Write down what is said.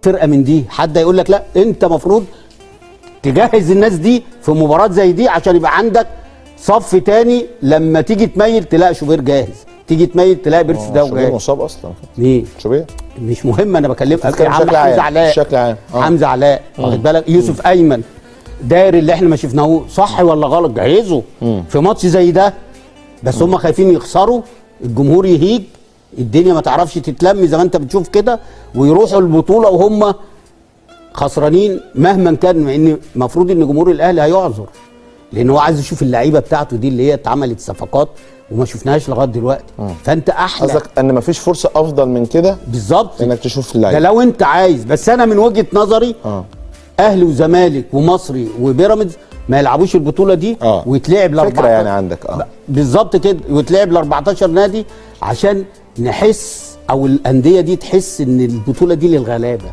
فرقه من دي حد يقول لك لا انت مفروض تجهز الناس دي في مباراه زي دي عشان يبقى عندك صف تاني لما تيجي تميل تلاقي شوبير جاهز، تيجي تميل تلاقي بيرس ده شوبير جاهز. مصاب اصلا. مين؟ شوبير مش مهم، انا بكلمك بشكل حمزه علاء بشكل عام. حمزه علاء واخد بالك، يوسف ايمن داير اللي احنا ما شفناهوش صح ولا غلط، جهزوا في ماتش زي ده. بس هم خايفين يخسروا، الجمهور يهيج، الدنيا ما تعرفش تتلم زي ما انت بتشوف كده، ويروحوا البطوله وهم خسرانين مهما كان، مع ان المفروض ان جمهور الاهلي هيعذر لان هو عايز يشوف اللعيبه بتاعته دي اللي هي اتعملت صفقات وما شفناهاش لغايه دلوقتي. فانت احلى قصدك ان مفيش فرصه افضل من كده بالظبط انك تشوف ده اللعيبه لو انت عايز. بس انا من وجهه نظري اهلي وزمالك ومصري وبيراميدز ما يلعبوش البطوله دي ويتلعب فكره يعني عندك بالظبط كده، ويتلعب ل 14 نادي عشان نحس او الانديه دي تحس ان البطوله دي للغلابه.